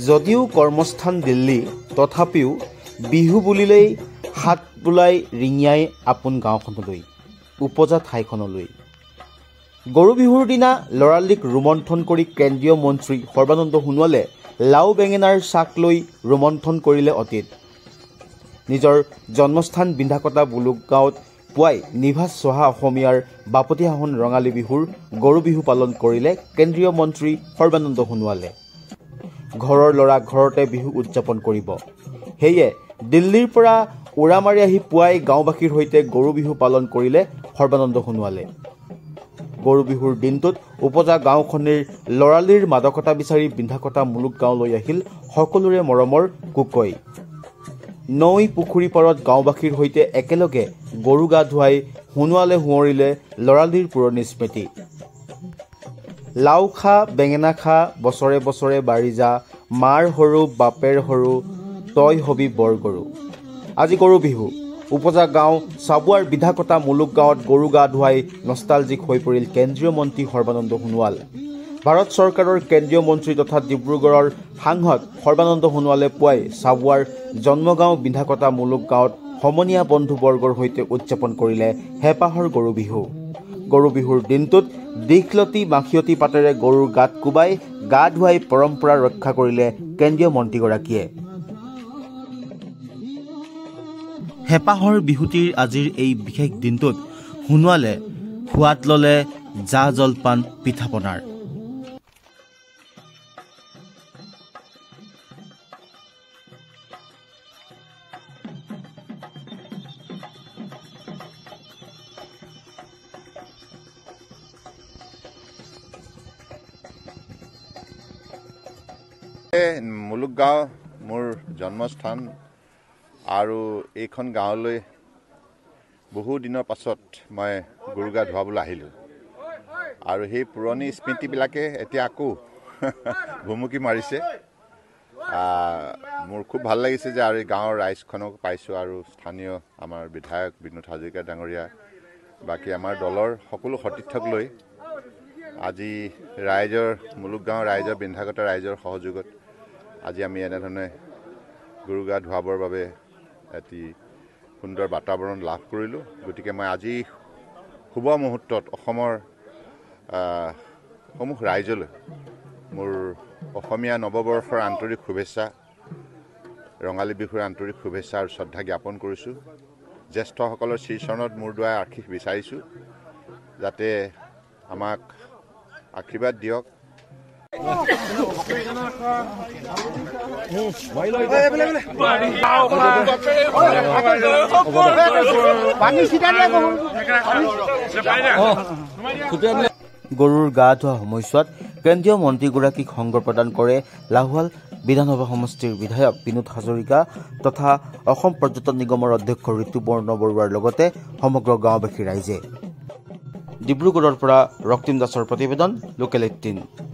যদিও কৰ্মস্থান দিল্লী তথাপিও বিহু বুলিলেই হাত বোলাই ৰিঙিয়াই আপোন গাঁওখনলৈ উপজা ঠাইখনলৈ গৰু বিহুৰ দিনা লৰালিক ৰোমন্থন কৰি কেন্দ্ৰীয় মন্ত্ৰী সৰ্বানন্দ সোণোৱালে লাও বেঙেনাৰ চাক লৈ ৰোমন্থন কৰিলে অতীত নিজৰ জন্মস্থান বিন্ধাকটা বুলুক গাঁৱত পুৱাই নিভাজ চহা অসমীয়াৰ বাপতিসাহোন ৰঙালী বিহুৰ গৰু বিহু পালন কৰিলে কেন্দ্ৰীয় মন্ত্ৰী সৰ্বানন্দ সোণোৱালে ঘৰৰ ল'ৰা ঘৰতে বিহু উদযাপন কৰিব সেয়ে দিল্লীৰ পৰা উৰা মাৰি আহি পুৱাই গাঁওবাসীৰ সৈতে গৰু বিহু পালন কৰিলে সৰ্বানন্দ সোণোৱালে গৰু বিহুৰ দিনটোত উপজা গাঁওখনিৰ লৰালিৰ মাদকতা বিচাৰি বিন্ধাকটা মুলুক গাঁৱলৈ আহিল সকলোৰে মৰমৰ কুকৈ নৈ পুখুৰী পাৰত গাঁওবাসীৰ সৈতে একেলগে গৰু গা ধুৱাই সোণোৱালে সোঁৱৰিলে লৰালিৰ পুৰণি স্মৃতি লাও খা বেঙেনা খা বছৰে বছৰে বাঢ়ি যা মাৰ সৰু বাপেৰ সৰু তই হবি বৰ গৰু আজি গৰু বিহু উপজা গাঁও চাবুৱাৰ বিধাকটা মুলুক গাঁৱত গৰু গা ধুৱাই নষ্টালজিক হৈ পৰিল কেন্দ্ৰীয় মন্ত্ৰী সৰ্বানন্দ সোণোৱাল ভাৰত চৰকাৰৰ কেন্দ্ৰীয় মন্ত্ৰী তথা ডিব্ৰুগড়ৰ সাংসদ সৰ্বানন্দ সোণোৱালে পুৱাই চাবুৱাৰ জন্মগাঁও বিধাকটা মুলুক গাঁৱত সমনীয়া বন্ধুবৰ্গৰ সৈতে উদযাপন কৰিলে হেঁপাহৰ গৰু বিহুৰ দিনটোত দীঘলতি মাখিয়তী পাতেৰে গৰুৰ গাত কোবাই গা ধুৱাই পৰম্পৰা ৰক্ষা কৰিলে কেন্দ্ৰীয় মন্ত্ৰীগৰাকীয়ে হেঁপাহৰ বিহুটিৰ আজিৰ এই বিশেষ দিনটোত সোণোৱালে সোৱাদ ল'লে জা জলপান পিঠা পনাৰ মুলুক গাঁও মোৰ জন্মস্থান আৰু এইখন গাঁৱলৈ বহু দিনৰ পাছত মই গৰু গা ধুৱাবলৈ আহিলোঁ আৰু সেই পুৰণি স্মৃতিবিলাকে এতিয়া আকৌ ভুমুকি মাৰিছে মোৰ খুব ভাল লাগিছে যে আৰু এই গাঁৱৰ ৰাইজখনক পাইছোঁ আৰু স্থানীয় আমাৰ বিধায়ক বিনোদ হাজৰিকা ডাঙৰীয়া বাকী আমাৰ দলৰ সকলো সতীৰ্থক লৈ আজি ৰাইজৰ মুলুক গাঁৱৰ ৰাইজৰ বিন্ধাকটা ৰাইজৰ সহযোগত আজি আমি এনেধৰণে গৰু গা ধুৱাবৰ বাবে এটি সুন্দৰ বাতাবৰণ লাভ কৰিলোঁ গতিকে মই আজি শুভ মুহূৰ্তত অসমৰ সমূহ ৰাইজলৈ মোৰ অসমীয়া নৱবৰ্ষৰ আন্তৰিক শুভেচ্ছা ৰঙালী বিহুৰ আন্তৰিক শুভেচ্ছা আৰু শ্ৰদ্ধা জ্ঞাপন কৰিছোঁ জ্যেষ্ঠসকলৰ শ্ৰীচৰণত মূৰ দুৱাই আশীষ বিচাৰিছোঁ যাতে আমাক আশীৰ্বাদ দিয়ক গৰুৰ গা ধোৱা সময়ছোৱাত কেন্দ্ৰীয় মন্ত্ৰীগৰাকীক সংগ প্ৰদান কৰে লাহোৱাল বিধানসভা সমষ্টিৰ বিধায়ক বিনোদ হাজৰিকা তথা অসম পৰ্যটন নিগমৰ অধ্যক্ষ ঋতুপৰ্ণ বৰুৱাৰ লগতে সমগ্ৰ গাঁওবাসী ৰাইজে ডিব্ৰুগড়ৰ পৰা ৰক্তিম দাসৰ প্ৰতিবেদন লোকেল 18